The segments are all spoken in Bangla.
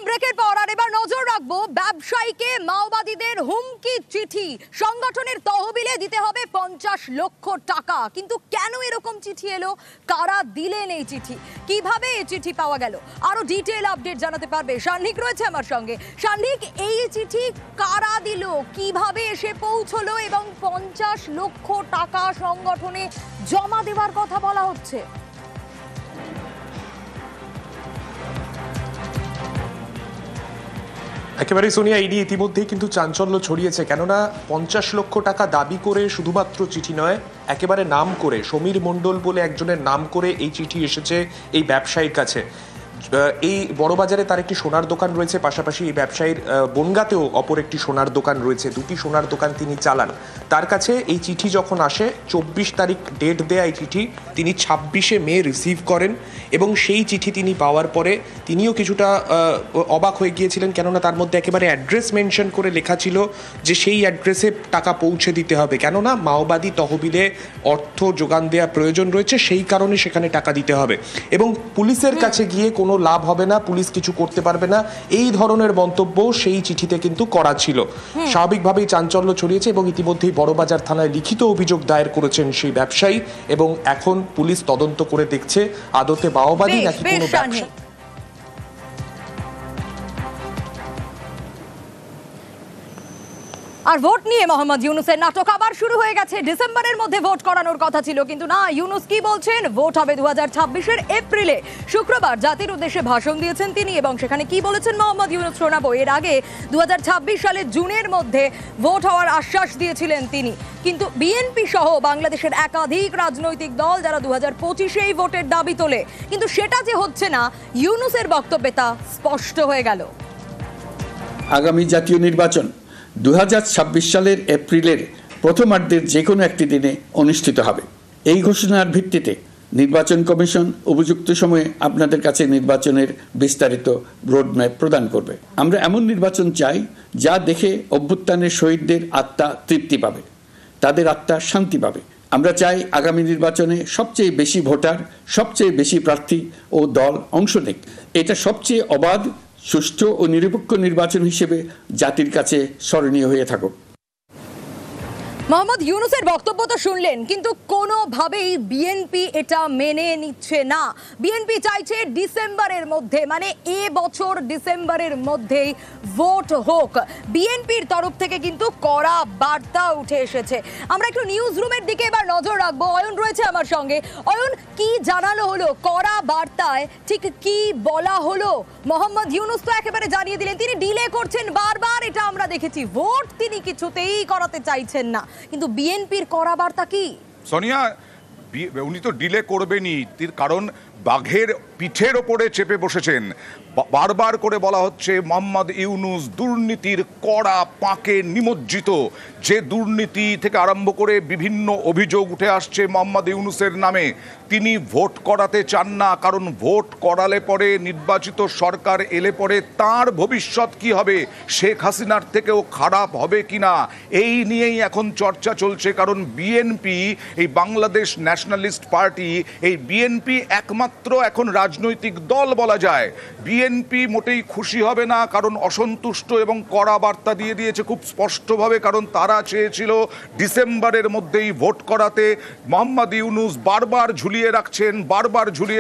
ফিরলাম ব্রেকের পর, আর এবার নজর রাখবো ব্যবসায়ীকে মাওবাদীদের হুমকি চিঠি। সংগঠনের তহবিলে দিতে হবে 50 লক্ষ টাকা। কিন্তু কেন এরকম চিঠি এলো, কারা দিলেন এই চিঠি, কিভাবে এই চিঠি পাওয়া গেল, আরো ডিটেইল আপডেট জানাতে পারবে সান্নিক রয়েছে আমার সঙ্গে। সান্নিক, এই চিঠি কারা দিল, কিভাবে এসে পৌঁছলো এবং 50 লক্ষ টাকা সংগঠনে জমা দেওয়ার কথা বলা হচ্ছে? একেবারে সোনিয়া, এই নিয়ে ইতিমধ্যেই কিন্তু চাঞ্চল্য ছড়িয়েছে। কেননা 50 লক্ষ টাকা দাবি করে শুধুমাত্র চিঠি নয়, একেবারে নাম করে, সমীর মণ্ডল বলে একজনের নাম করে এই চিঠি এসেছে এই ব্যবসায়ীর কাছে। এই বড়বাজারে তার একটি সোনার দোকান রয়েছে, পাশাপাশি এই ব্যবসায়ীর বনগাঁতেও অপর একটি সোনার দোকান রয়েছে, দুটি সোনার দোকান তিনি চালান। তার কাছে এই চিঠি যখন আসে, 24 তারিখ ডেট দেয়া এই চিঠি তিনি 26শে মে রিসিভ করেন এবং সেই চিঠি তিনি পাওয়ার পরে তিনিও কিছুটা অবাক হয়ে গিয়েছিলেন। কেননা তার মধ্যে একেবারে অ্যাড্রেস মেনশন করে লেখা ছিল যে সেই অ্যাড্রেসে টাকা পৌঁছে দিতে হবে, কেননা মাওবাদী তহবিলে অর্থ যোগান দেওয়া প্রয়োজন রয়েছে, সেই কারণে সেখানে টাকা দিতে হবে এবং পুলিশের কাছে গিয়ে কোনো লাভ হবে না, পুলিশ কিছু করতে পারবে না, এই ধরনের মন্তব্য সেই চিঠিতে কিন্তু করা ছিল। স্বাভাবিকভাবেই চাঞ্চল্য ছড়িয়েছে এবং ইতিমধ্যেই বড়বাজার থানায় লিখিত অভিযোগ দায়ের করেছেন সেই ব্যবসায়ী এবং এখন পুলিশ তদন্ত করে দেখছে আদতে মাওবাদী নাকি কোনো ব্যবসা। আর ভোট নিয়ে মোহাম্মদ ইউনুসের নাটক আবার শুরু হয়ে গেছে। ডিসেম্বরের মধ্যে ভোট করানোর কথা ছিল, কিন্তু না, ইউনুস কি বলছেন, ভোট হবে 2026-এর এপ্রিলে। শুক্রবার জাতির উদ্দেশ্যে ভাষণ দিয়েছেন তিনি এবং সেখানে কি বলেছেন মোহাম্মদ ইউনুস শোনাবো। এর আগে 2026 সালের জুনের মধ্যে ভোট হওয়ার আশ্বাস দিয়েছিলেন তিনি, কিন্তু বিএনপি সহ বাংলাদেশের একাধিক রাজনৈতিক দল যারা 2025-এই ভোটের দাবি তোলে, কিন্তু সেটা যে হচ্ছে না, ইউনুসের বক্তব্যে তা স্পষ্ট হয়ে গেল। আগামী জাতীয় নির্বাচন 2026 সালের এপ্রিলের প্রথমার্ধের যে কোনো একটি দিনে অনুষ্ঠিত হবে। এই ঘোষণার ভিত্তিতে নির্বাচন কমিশন উপযুক্ত সময়ে আপনাদের কাছে নির্বাচনের বিস্তারিত রোডম্যাপ প্রদান করবে। আমরা এমন নির্বাচন চাই যা দেখে অভ্যুত্থানের শহীদদের আত্মা তৃপ্তি পাবে, তাদের আত্মা শান্তি পাবে। আমরা চাই আগামী নির্বাচনে সবচেয়ে বেশি ভোটার, সবচেয়ে বেশি প্রার্থী ও দল অংশ নেক। এটা সবচেয়ে অবাধ, সুষ্ঠু ও নিরপেক্ষ নির্বাচন হিসেবে জাতির কাছে স্মরণীয় হয়ে থাকুক। মোহাম্মদ ইউনুসের বক্তব্য তো শুনলেন, কিন্তু কোনোভাবেই বিএনপি এটা মেনে নিচ্ছে না। বিএনপি চাইছে ডিসেম্বরের মধ্যে, মানে এ বছর ডিসেম্বরের মধ্যেই ভোট হোক। বিএনপির তরফ থেকে কিন্তু কড়া বার্তা উঠে এসেছে। আমরা একটু নিউজ রুমের দিকে এবার নজর রাখবো। অয়ন রয়েছে আমার সঙ্গে। অয়ন, কি জানানো হলো কড়া বার্তায়, ঠিক কি বলা হলো? মোহাম্মদ ইউনুস তো একেবারে জানিয়ে দিলেন তিনি ডিলে করছেন বারবার, এটা আমরা দেখেছি। ভোট তিনি কিছুতেই করাতে চাইছেন না, কিন্তু বিএনপির কড়া বার্তা কি? সোনিয়া, উনি তো ডিলে করবেনই, কারণ বাঘের পিঠের ওপরে চেপে বসেছেন। বারবার করে বলা হচ্ছে মোহাম্মদ ইউনুস দুর্নীতির কড়া পাকে নিমজ্জিত। যে দুর্নীতি থেকে আরম্ভ করে বিভিন্ন অভিযোগ উঠে আসছে মোহাম্মদ ইউনুসের নামে, তিনি ভোট করাতে চান না, কারণ ভোট করালে পরে, নির্বাচিত সরকার এলে পরে তার ভবিষ্যৎ কি হবে, শেখ হাসিনার থেকেও খারাপ হবে কিনা, এই নিয়েই এখন চর্চা চলছে। কারণ বিএনপি, এই বাংলাদেশ ন্যাশনালিস্ট পার্টি, এই বিএনপি একমাত্র এখন রাজনৈতিক দল বলা যায়। বিএনপি মোটেই খুশি হবে না, কারণ অসন্তুষ্ট এবং কড়া বার্তা দিয়ে দিয়েছে খুব স্পষ্টভাবে, কারণ তারা চেয়েছিল ডিসেম্বরের মধ্যেই ভোট করাতে। মোহাম্মদ ইউনুস বারবার ঝুলিয়ে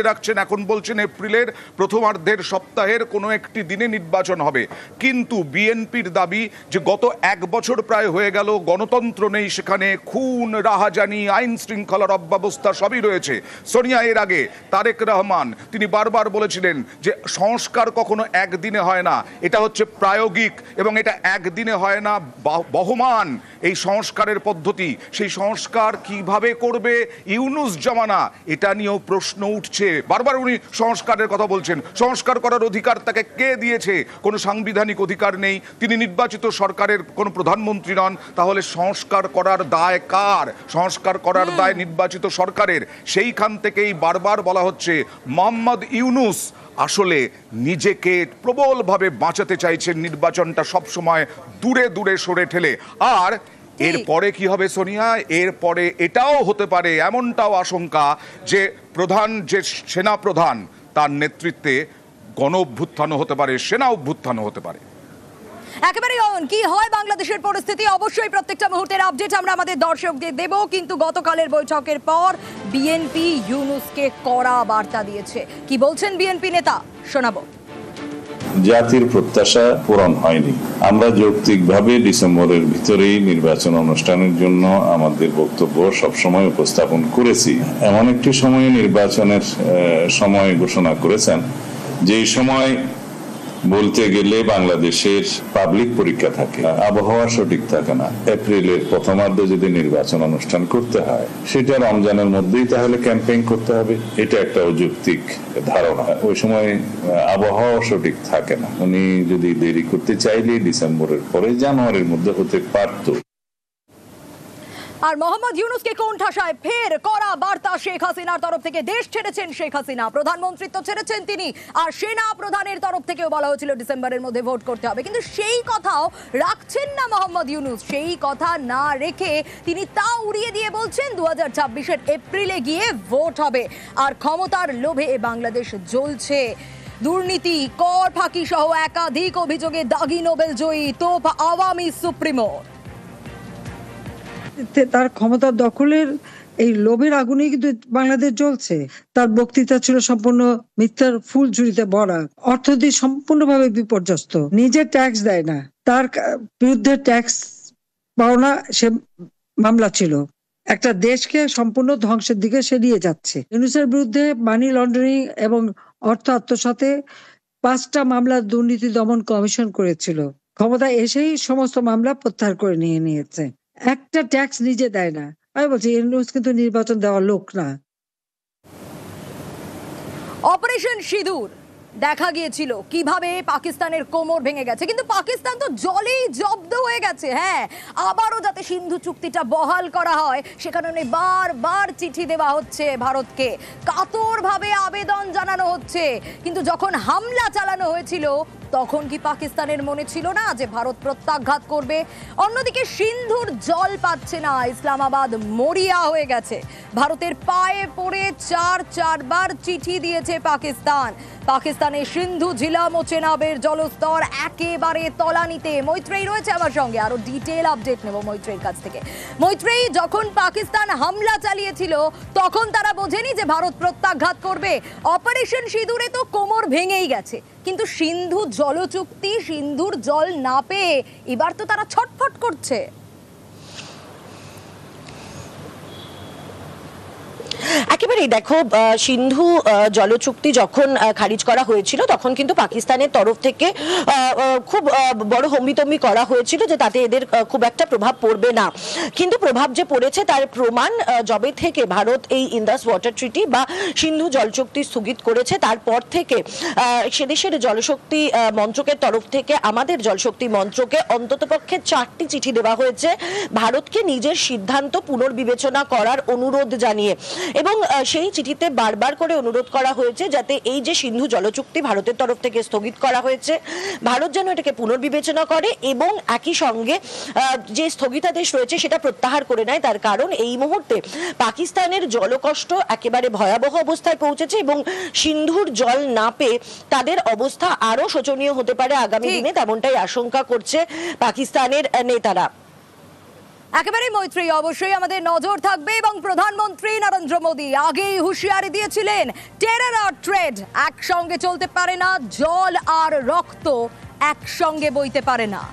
রাখছেন, এখন বলছেন এপ্রিলের প্রথমার্ধের সপ্তাহের কোনো একটি দিনে নির্বাচন হবে। কিন্তু বিএনপির দাবি যে গত 1 বছর প্রায় হয়ে গেল, গণতন্ত্র নেই সেখানে, খুন, রাহাজানি, আইন শৃঙ্খলার অব্যবস্থা সবই রয়েছে। সোনিয়া, এর আগে তারেক রহমান তিনি বারবার বলেছিলেন যে সংস্কার কখনো একদিনে হয় না, এটা হচ্ছে প্রায়োগিক এবং এটা একদিনে হয় না, বহমান এই সংস্কারের পদ্ধতি। সেই সংস্কার কিভাবে করবে ইউনুস জামানা, এটা নিয়েও প্রশ্ন উঠছে। বারবার উনি সংস্কারের কথা বলছেন। সংস্কার করার অধিকার তাকে কে দিয়েছে? কোনো সাংবিধানিক অধিকার নেই, তিনি নির্বাচিত সরকারের কোনো প্রধানমন্ত্রী নন। তাহলে সংস্কার করার দায় কার? সংস্কার করার দায় নির্বাচিত সরকারের। সেইখান থেকেই বারবার বলা হচ্ছে মোহাম্মদ ইউনুস আসলে নিজেকে প্রবলভাবে বাঁচাতে চাইছেন, নির্বাচনটা সবসময় দূরে দূরে সরে ঠেলে। আর এরপরে কি হবে সোনিয়া? এরপরে এটাও হতে পারে, এমনটাও আশঙ্কা যে সেনাপ্রধান তার নেতৃত্বে গণ অভ্যুত্থানও হতে পারে, সেনা অভ্যুত্থানও হতে পারে। একেবারে কি হয় বাংলাদেশের পরিস্থিতি, অবশ্যই প্রত্যেকটা মুহূর্তের আপডেট আমরা আমাদের দর্শকদের দেব। কিন্তু গতকালের বৈঠকের পর বিএনপি ইউনূসকে কড়া বার্তা দিয়েছে। কি বলছেন বিএনপি নেতা, শোনাবো। জাতির প্রত্যাশা পূরণ হয়নি। আমরা যৌক্তিকভাবে ডিসেম্বরের ভিতরেই নির্বাচন অনুষ্ঠানের জন্য আমাদের বক্তব্য সবসময় উপস্থাপন করেছি। এমন একটি সময়ে নির্বাচনের সময় ঘোষণা করেছেন, যেই সময় বলতে গেলে বাংলাদেশের পাবলিক পরীক্ষা থাকে, আবহাওয়া সঠিক থাকে না। এপ্রিলের প্রথমার্ধে যদি নির্বাচন অনুষ্ঠান করতে হয়, সেটা রমজানের মধ্যেই তাহলে ক্যাম্পেইন করতে হবে, এটা একটা অযৌক্তিক ধারণা। ওই সময় আবহাওয়া সঠিক থাকে না। উনি যদি দেরি করতে চাইলে ডিসেম্বরের পরে জানুয়ারির মধ্যে হতে পারত। আর মোহাম্মদ ইউনূসকে কোন ঠাসায় ফের কড়া বার্তা শেখ হাসিনার তরফ থেকে। দেশ ছেড়েছেন শেখ হাসিনা, প্রধানমন্ত্রিত্ব ছেড়েছেন তিনি, আর সেনা প্রধানের তরফ থেকেও বলা হয়েছিল ডিসেম্বরের মধ্যে ভোট করতে হবে। কিন্তু সেই কথাও রাখছেন না মোহাম্মদ ইউনূস। সেই কথা না রেখে তিনি তা উড়িয়ে দিয়ে বলছেন 2026-এর এপ্রিলে গিয়ে ভোট হবে। আর ক্ষমতার লোভে বাংলাদেশ জ্বলছে। দুর্নীতি, কর ফাঁকি সহ একাধিক অভিযোগে দাগি নোবেল জয়ী তোপ আওয়ামী সুপ্রিমো। তার ক্ষমতা দখলের এই লোভের আগুনেই কিন্তু বাংলাদেশ জ্বলছে। তার বক্তৃতা ছিল সম্পূর্ণ মিথ্যার ফুল ঝুড়িতে ভরা, অর্থনীতি সম্পূর্ণভাবে বিপর্যস্ত, নিজে ট্যাক্স দেয় না, তার বিরুদ্ধে ট্যাক্স পাওনা সে মামলা ছিল। একটা দেশকে সম্পূর্ণ ধ্বংসের দিকে সে নিয়ে যাচ্ছে। ইউনূসের বিরুদ্ধে মানি লন্ডারিং এবং অর্থ আত্মসাতে 5টা মামলা দুর্নীতি দমন কমিশন করেছিল। ক্ষমতা এসেই সমস্ত মামলা প্রত্যাহার করে নিয়েছে। একটা ট্যাক্স নিজে দেয় না। আমি বলছি ইউনূস কিন্তু নির্বাচন দেওয়ার লোক না। অপারেশন সিঁদুর দেখা গিয়েছিল কিভাবে পাকিস্তানের কোমর ভেঙে গেছে, কিন্তু পাকিস্তান তো জলেই জব্দ হয়ে গেছে। হ্যাঁ, আবারও যাতে সিন্ধু চুক্তিটা বহাল করা হয় সে কারণে বারবার চিঠি দেওয়া হচ্ছে ভারতকে, কাতরভাবে আবেদন জানানো হচ্ছে। কিন্তু যখন হামলা চালানো হয়েছিল তখন কি পাকিস্তানের মনে ছিল না যে ভারত প্রত্যাঘাত করবে? অন্যদিকে সিন্ধুর জল পাচ্ছে না, ইসলামাবাদ মরিয়া হয়ে গেছে। ভারতের পায়ে পড়ে চারবার চিঠি দিয়েছে পাকিস্তানের সিন্ধু ঝিলাম ও চেনাবের জলস্তর একেবারে তলানিতে। মৈত্রেয়ী রয়েছে আমার সঙ্গে, আরো ডিটেল আপডেট নেব মৈত্রেয়ীর কাছ থেকে। মৈত্রেয়ী, যখন পাকিস্তান হামলা চালিয়েছিল তখন তারা বোঝেনি যে ভারত প্রত্যাঘাত করবে। অপারেশন সিঁদুরে তো কোমর ভেঙেই গেছে, কিন্তু সিন্ধু জলচুক্তি, সিন্ধুর জল না পেয়ে এবার তো তারা ছটফট করছে। একেবারেই দেখো, সিন্ধু জলচুক্তি যখন খারিজ করা হয়েছিল তখন কিন্তু পাকিস্তানের তরফ থেকে খুব বড় হম্বিতম্বি করা হয়েছিল যে তাতে এদের খুব একটা প্রভাব পড়বে না। কিন্তু প্রভাব যে পড়েছে তার প্রমাণ যবে থেকে ভারত এই ইন্দাস ওয়াটার ট্রিটি বা সিন্ধু জলচুক্তি স্থগিত করেছে তারপর থেকে সে দেশের জলশক্তি মন্ত্রকের তরফ থেকে আমাদের জলশক্তি মন্ত্রকে অন্ততপক্ষে 4টি চিঠি দেওয়া হয়েছে ভারতকে নিজের সিদ্ধান্ত পুনর্বিবেচনা করার অনুরোধ জানিয়ে। এবং সেই চিঠিতে বারবার করে অনুরোধ করা হয়েছে যাতে এই যে সিন্ধু জলচুক্তি ভারতের তরফ থেকে স্থগিত করা হয়েছে, ভারত যেন এটাকে পুনর্বিবেচনা করে এবং একই সঙ্গে যে স্থগিতাদেশ রয়েছে সেটা প্রত্যাহার করে নেয়। তার কারণ এই মুহূর্তে পাকিস্তানের জলকষ্ট একেবারে ভয়াবহ অবস্থায় পৌঁছেছে এবং সিন্ধুর জল না পেয়ে তাদের অবস্থা আরো শোচনীয় হতে পারে আগামী দিনে, তেমনটাই আশঙ্কা করছে পাকিস্তানের নেতারা। একেবারে মৈত্রী, অবশ্যই আমাদের নজর থাকবে। এবং প্রধানমন্ত্রী নরেন্দ্র মোদী আগেই হুঁশিয়ারি দিয়েছিলেন টেরর আর ট্রেড একসঙ্গে চলতে পারে না, জল আর রক্ত একসঙ্গে বইতে পারে না।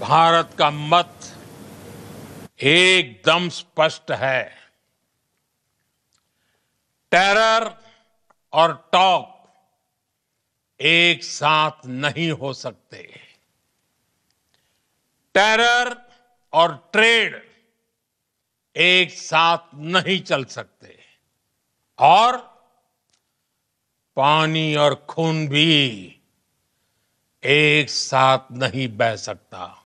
भारत का मत एकदम स्पष्ट है। टेरर और टॉक एक साथ नहीं हो सकते। टेरर और ट्रेड एक साथ नहीं चल सकते और पानी और खून भी एक साथ नहीं बह सकता।